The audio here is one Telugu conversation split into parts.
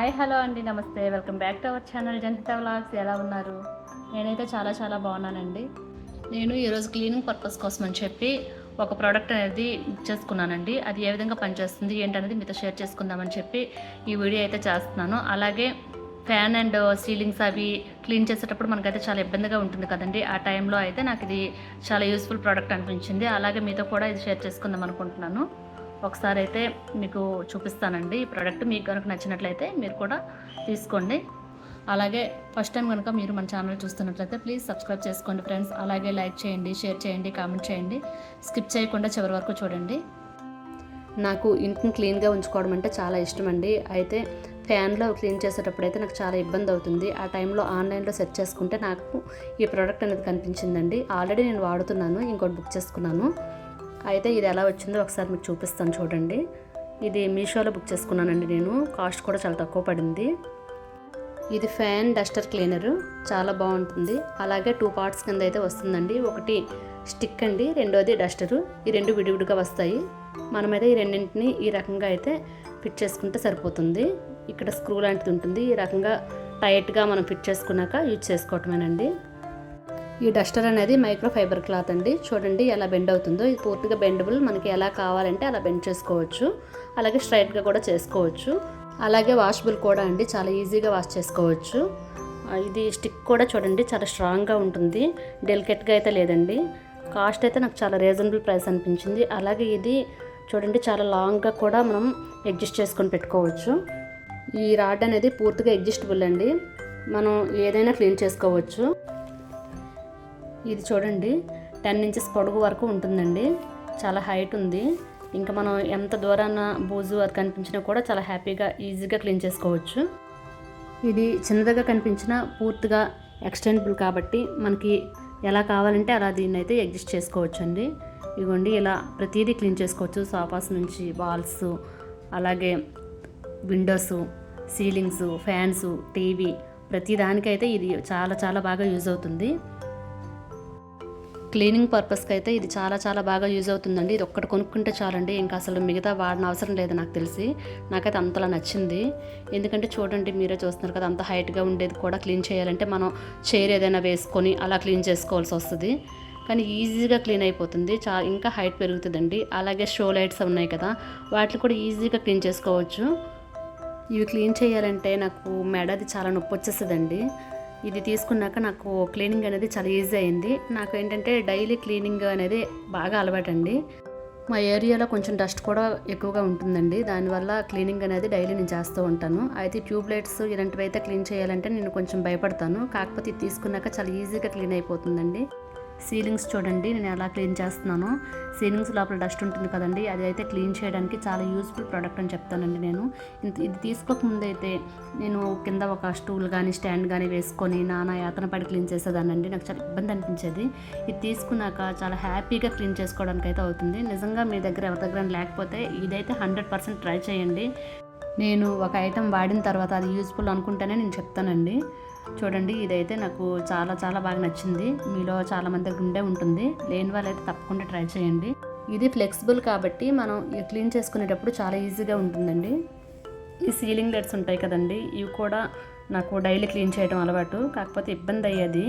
హాయ్ హలో అండి, నమస్తే. Welcome back to our channel Jantitha vlogs. ఎలా ఉన్నారు? నేనైతే చాలా బాగున్నానండి. నేను ఈరోజు క్లీనింగ్ పర్పస్ కోసం అని చెప్పి ఒక ప్రోడక్ట్ అనేది బుక్ చేసుకున్నానండి. అది ఏ విధంగా పనిచేస్తుంది ఏంటనేది మీతో షేర్ చేసుకుందామని చెప్పి ఈ వీడియో అయితే చేస్తున్నాను. అలాగే ఫ్యాన్ అండ్ సీలింగ్స్ అవి క్లీన్ చేసేటప్పుడు మనకైతే చాలా ఇబ్బందిగా ఉంటుంది కదండి. ఆ టైంలో అయితే నాకు ఇది చాలా యూస్ఫుల్ ప్రోడక్ట్ అనిపించింది. అలాగే మీతో కూడా ఇది షేర్ చేసుకుందాం అనుకుంటున్నాను. ఒకసారి అయితే మీకు చూపిస్తానండి. ఈ ప్రోడక్ట్ మీకు కనుక నచ్చినట్లయితే మీరు కూడా తీసుకోండి. అలాగే ఫస్ట్ టైం కనుక మీరు మన ఛానల్ చూస్తున్నట్లయితే ప్లీజ్ సబ్స్క్రైబ్ చేసుకోండి ఫ్రెండ్స్. అలాగే లైక్ చేయండి, షేర్ చేయండి, కామెంట్ చేయండి. స్కిప్ చేయకుండా చివరి వరకు చూడండి. నాకు ఇంటిని క్లీన్గా ఉంచుకోవడం అంటే చాలా ఇష్టం అండి. అయితే ఫ్యాన్లో క్లీన్ చేసేటప్పుడు అయితే నాకు చాలా ఇబ్బంది అవుతుంది. ఆ టైంలో ఆన్లైన్లో సెర్చ్ చేసుకుంటే నాకు ఈ ప్రోడక్ట్ అనేది కనిపించిందండి. ఆల్రెడీ నేను వాడుతున్నాను, ఇంకోటి బుక్ చేసుకున్నాను. అయితే ఇది ఎలా వచ్చిందో ఒకసారి మీకు చూపిస్తాను చూడండి. ఇది మీషోలో బుక్ చేసుకున్నానండి నేను. కాస్ట్ కూడా చాలా తక్కువ పడింది. ఇది ఫ్యాన్ డస్టర్ క్లీనరు, చాలా బాగుంటుంది. అలాగే 2 పార్ట్స్ కింద అయితే వస్తుందండి. ఒకటి స్టిక్ అండి, రెండోది డస్టరు. ఈ రెండు విడివిడిగా వస్తాయి. మనమైతే ఈ రెండింటిని ఈ రకంగా అయితే ఫిట్ చేసుకుంటే సరిపోతుంది. ఇక్కడ స్క్రూ లాంటిది ఉంటుంది. ఈ రకంగా టైట్గా మనం ఫిట్ చేసుకున్నాక యూజ్ చేసుకోవటమేనండి. ఈ డస్టర్ అనేది మైక్రోఫైబర్ క్లాత్ అండి. చూడండి ఎలా బెండ్ అవుతుందో. ఇది పూర్తిగా బెండబుల్, మనకి ఎలా కావాలంటే అలా బెండ్ చేసుకోవచ్చు. అలాగే స్ట్రైట్గా కూడా చేసుకోవచ్చు. అలాగే వాషబుల్ కూడా అండి, చాలా ఈజీగా వాష్ చేసుకోవచ్చు. ఇది స్టిక్ కూడా చూడండి చాలా స్ట్రాంగ్గా ఉంటుంది, డెలికేట్గా అయితే లేదండి. కాస్ట్ అయితే నాకు చాలా రీజనబుల్ ప్రైస్ అనిపించింది. అలాగే ఇది చూడండి చాలా లాంగ్గా కూడా మనం అడ్జస్ట్ చేసుకొని పెట్టుకోవచ్చు. ఈ రాడ్ అనేది పూర్తిగా అడ్జస్టబుల్ అండి, మనం ఏదైనా క్లీన్ చేసుకోవచ్చు. ఇది చూడండి 10 ఇంచెస్ పొడుగు వరకు ఉంటుందండి, చాలా హైట్ ఉంది. ఇంకా మనం ఎంత దూరాన బూజు అది కనిపించినా కూడా చాలా హ్యాపీగా ఈజీగా క్లీన్ చేసుకోవచ్చు. ఇది చిన్నదిగా కనిపించినా పూర్తిగా ఎక్స్టెండబుల్ కాబట్టి మనకి ఎలా కావాలంటే అలా దీన్ని అయితే అడ్జస్ట్ చేసుకోవచ్చు అండి. ఇదిగోండి ఇలా ప్రతిదీ క్లీన్ చేసుకోవచ్చు. సోఫాస్ నుంచి వాల్స్, అలాగే విండోస్, సీలింగ్స్, ఫ్యాన్స్, టీవీ, ప్రతి దానికైతే ఇది చాలా బాగా యూజ్ అవుతుంది. క్లీనింగ్ పర్పస్కి అయితే ఇది చాలా బాగా యూజ్ అవుతుందండి. ఇది ఒక్కటి కొనుక్కుంటే చాలండి, ఇంకా అసలు మిగతా వాడిన అవసరం లేదు నాకు తెలిసి. నాకైతే అంతలా నచ్చింది. ఎందుకంటే చూడండి, మీరే చూస్తున్నారు కదా, అంత హైట్గా ఉండేది కూడా క్లీన్ చేయాలంటే మనం చైర్ ఏదైనా వేసుకొని అలా క్లీన్ చేసుకోవాల్సి వస్తుంది. కానీ ఈజీగా క్లీన్ అయిపోతుంది. ఇంకా హైట్ పెరుగుతుందండి. అలాగే షో లైట్స్ ఉన్నాయి కదా, వాటిని కూడా ఈజీగా క్లీన్ చేసుకోవచ్చు. ఇవి క్లీన్ చేయాలంటే నాకు మెడది చాలా నొప్పి వచ్చేస్తుందండి. ఇది తీసుకున్నాక నాకు క్లీనింగ్ అనేది చాలా ఈజీ అయింది. నాకు ఏంటంటే డైలీ క్లీనింగ్ అనేది బాగా అలవాటండి. మా ఏరియాలో కొంచెం డస్ట్ కూడా ఎక్కువగా ఉంటుందండి. దానివల్ల క్లీనింగ్ అనేది డైలీ నేను చేస్తూ ఉంటాను. అయితే ట్యూబ్ లైట్స్ ఇలాంటివి అయితే క్లీన్ చేయాలంటే నేను కొంచెం భయపడతాను. కాకపోతే ఇది తీసుకున్నాక చాలా ఈజీగా క్లీన్ అయిపోతుందండి. సీలింగ్స్ చూడండి నేను ఎలా క్లీన్ చేస్తున్నాను. సీలింగ్స్ లోపల డస్ట్ ఉంటుంది కదండి, అది అయితే క్లీన్ చేయడానికి చాలా యూస్ఫుల్ ప్రోడక్ట్ అని చెప్తానండి నేను. ఇది తీసుకోకముందైతే నేను కింద ఒక స్టూల్ కానీ స్టాండ్ కానీ వేసుకొని నానా యాతన పడి క్లీన్ చేసేదానండి. నాకు చాలా ఇబ్బంది అనిపించేది. ఇది తీసుకున్నాక చాలా హ్యాపీగా క్లీన్ చేసుకోవడానికి అయితే అవుతుంది. నిజంగా మీ దగ్గర ఎవరి దగ్గర లేకపోతే ఇదైతే 100% ట్రై చేయండి. నేను ఒక ఐటెం వాడిన తర్వాత అది యూస్ఫుల్ అనుకుంటేనే నేను చెప్తానండి. చూడండి ఇదైతే నాకు చాలా బాగా నచ్చింది. మీలో చాలామంది దగ్గర ఉండే ఉంటుంది, లేని వాళ్ళైతే తప్పకుండా ట్రై చేయండి. ఇది ఫ్లెక్సిబుల్ కాబట్టి మనం క్లీన్ చేసుకునేటప్పుడు చాలా ఈజీగా ఉంటుందండి. ఈ సీలింగ్ లైట్స్ ఉంటాయి కదండి, ఇవి కూడా నాకు డైలీ క్లీన్ చేయడం అలవాటు. కాకపోతే ఇబ్బంది అయ్యేది.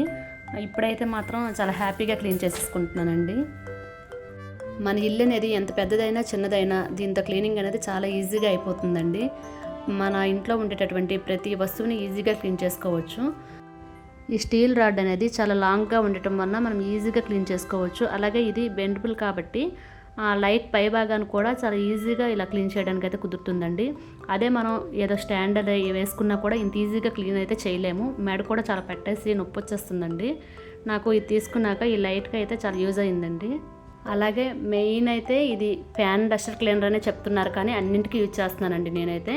ఇప్పుడైతే మాత్రం చాలా హ్యాపీగా క్లీన్ చేసేసుకుంటున్నానండి. మన ఇల్లు అనేది ఎంత పెద్దదైనా చిన్నదైనా దీంతో క్లీనింగ్ అనేది చాలా ఈజీగా అయిపోతుందండి. మన ఇంట్లో ఉండేటటువంటి ప్రతి వస్తువుని ఈజీగా క్లీన్ చేసుకోవచ్చు. ఈ స్టీల్ రాడ్ అనేది చాలా లాంగ్గా ఉండటం వల్ల మనం ఈజీగా క్లీన్ చేసుకోవచ్చు. అలాగే ఇది బెండబుల్ కాబట్టి లైట్ పై భాగాన్ని కూడా చాలా ఈజీగా ఇలా క్లీన్ చేయడానికి అయితే కుదురుతుందండి. అదే మనం ఏదో స్టాండ్ అది వేసుకున్నా కూడా ఇంత ఈజీగా క్లీన్ అయితే చేయలేము. మెడ కూడా చాలా పెట్టేసి నొప్పి వచ్చేస్తుందండి. నాకు ఇది తీసుకున్నాక ఈ లైట్గా అయితే చాలా యూజ్ అయిందండి. అలాగే మెయిన్ అయితే ఇది ఫ్యాన్ డస్టర్ క్లీనర్ అనే చెప్తున్నారు, కానీ అన్నింటికీ యూజ్ చేస్తున్నానండి నేనైతే.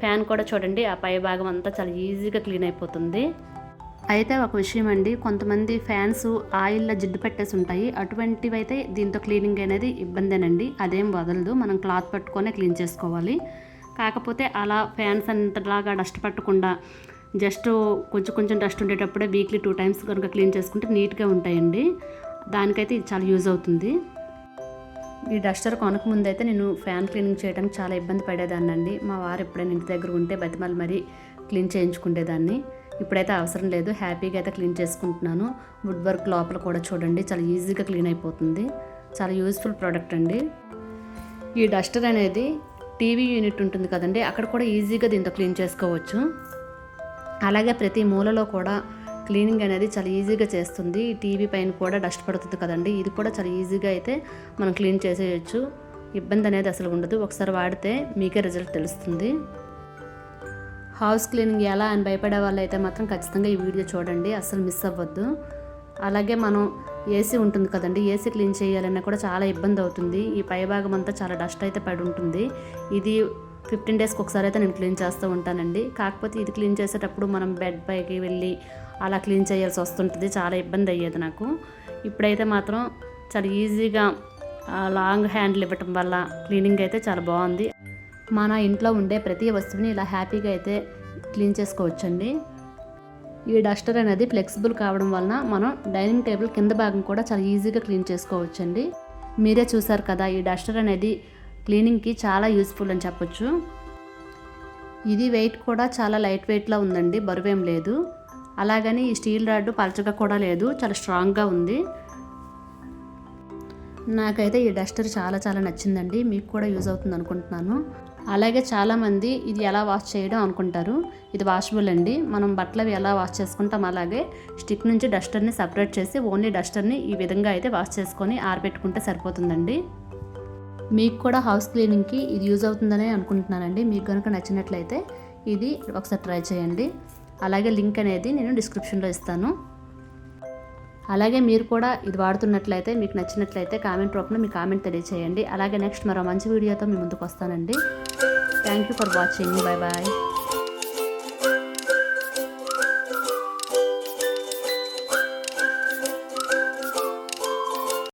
ఫ్యాన్ కూడా చూడండి ఆ పై భాగం అంతా చాలా ఈజీగా క్లీన్ అయిపోతుంది. అయితే ఒక విషయం అండి, కొంతమంది ఫ్యాన్స్ ఆయిల్లో జిడ్డు పెట్టేసి ఉంటాయి. అటువంటివి అయితే దీంతో క్లీనింగ్ అనేది ఇబ్బందేనండి. అదేం వదలదు, మనం క్లాత్ పట్టుకొనే క్లీన్ చేసుకోవాలి. కాకపోతే అలా ఫ్యాన్స్ అంతలాగా డస్ట్ పట్టకుండా జస్ట్ కొంచెం డస్ట్ ఉండేటప్పుడే వీక్లీ 2 times కనుక క్లీన్ చేసుకుంటే నీట్గా ఉంటాయండి. దానికైతే ఇది చాలా యూజ్ అవుతుంది. ఈ డస్టర్ కొనకముందు అయితే నేను ఫ్యాన్ క్లీనింగ్ చేయడానికి చాలా ఇబ్బంది పడేదాన్నండి. మా వారు ఎప్పుడైనా ఇంటి దగ్గర ఉంటే బతిమాలి మరీ క్లీన్ చేయించుకునేదాన్ని. ఇప్పుడైతే అవసరం లేదు, హ్యాపీగా అయితే క్లీన్ చేసుకుంటున్నాను. వుడ్ వర్క్ లోపల కూడా చూడండి చాలా ఈజీగా క్లీన్ అయిపోతుంది. చాలా యూజ్ఫుల్ ప్రోడక్ట్ అండి. ఈ డస్టర్ అనేది టీవీ యూనిట్ ఉంటుంది కదండి, అక్కడ కూడా ఈజీగా దీంతో క్లీన్ చేసుకోవచ్చు. అలాగే ప్రతి మూలలో కూడా క్లీనింగ్ అనేది చాలా ఈజీగా చేస్తుంది. ఈ టీవీ పైన కూడా డస్ట్ పడుతుంది కదండి, ఇది కూడా చాలా ఈజీగా అయితే మనం క్లీన్ చేసేయచ్చు. ఇబ్బంది అనేది అసలు ఉండదు. ఒకసారి వాడితే మీకే రిజల్ట్ తెలుస్తుంది. హౌస్ క్లీనింగ్ ఎలా అని భయపడే వాళ్ళు అయితే మాత్రం ఖచ్చితంగా ఈ వీడియో చూడండి, అసలు మిస్ అవ్వద్దు. అలాగే మనం ఏసీ ఉంటుంది కదండి, ఏసీ క్లీన్ చేయాలన్నా కూడా చాలా ఇబ్బంది అవుతుంది. ఈ పైభాగం అంతా చాలా డస్ట్ అయితే పడి ఉంటుంది. ఇది 15 డేస్కి ఒకసారి అయితే నేను క్లీన్ చేస్తూ ఉంటానండి. కాకపోతే ఇది క్లీన్ చేసేటప్పుడు మనం బెడ్ పైకి వెళ్ళి అలా క్లీన్ చేయాల్సి వస్తుంటుంది, చాలా ఇబ్బంది అయ్యేది నాకు. ఇప్పుడైతే మాత్రం చాలా ఈజీగా లాంగ్ హ్యాండిల్ ఇవ్వటం వల్ల క్లీనింగ్ అయితే చాలా బాగుంది. మన ఇంట్లో ఉండే ప్రతి వస్తువుని ఇలా హ్యాపీగా అయితే క్లీన్ చేసుకోవచ్చండి. ఈ డస్టర్ అనేది ఫ్లెక్సిబుల్ కావడం వలన మనం డైనింగ్ టేబుల్ కింద భాగం కూడా చాలా ఈజీగా క్లీన్ చేసుకోవచ్చండి. మీరే చూసారు కదా, ఈ డస్టర్ అనేది క్లీనింగ్కి చాలా యూస్ఫుల్ అని చెప్పొచ్చు. ఇది వెయిట్ కూడా చాలా లైట్ వెయిట్లో ఉందండి, బరువేం లేదు. అలాగని ఈ స్టీల్ రాడ్ పలచగా కూడా లేదు, చాలా స్ట్రాంగ్గా ఉంది. నాకైతే ఈ డస్టర్ చాలా చాలా నచ్చిందండి. మీకు కూడా యూజ్ అవుతుంది అనుకుంటున్నాను. అలాగే చాలామంది ఇది ఎలా వాష్ చేయడం అనుకుంటారు. ఇది వాషబుల్ అండి. మనం బట్టలు ఎలా వాష్ చేసుకుంటాం అలాగే స్టిక్ నుంచి డస్టర్ని సపరేట్ చేసి ఓన్లీ డస్టర్ని ఈ విధంగా అయితే వాష్ చేసుకొని ఆరబెట్టుకుంటే సరిపోతుందండి. మీకు కూడా హౌస్ క్లీనింగ్కి ఇది యూజ్ అవుతుందనే అనుకుంటున్నానండి. మీకు కనుక నచ్చినట్లయితే ఇది ఒకసారి ట్రై చేయండి. అలాగే లింక్ అనేది నేను డిస్క్రిప్షన్లో ఇస్తాను. అలాగే మీరు కూడా ఇది వాడుతున్నట్లయితే మీకు నచ్చినట్లయితే కామెంట్ రూపంలో మీ కామెంట్ తెలియచేయండి. అలాగే నెక్స్ట్ మరో మంచి వీడియోతో మీ ముందుకు వస్తానండి. Thank you for watching. Bye bye.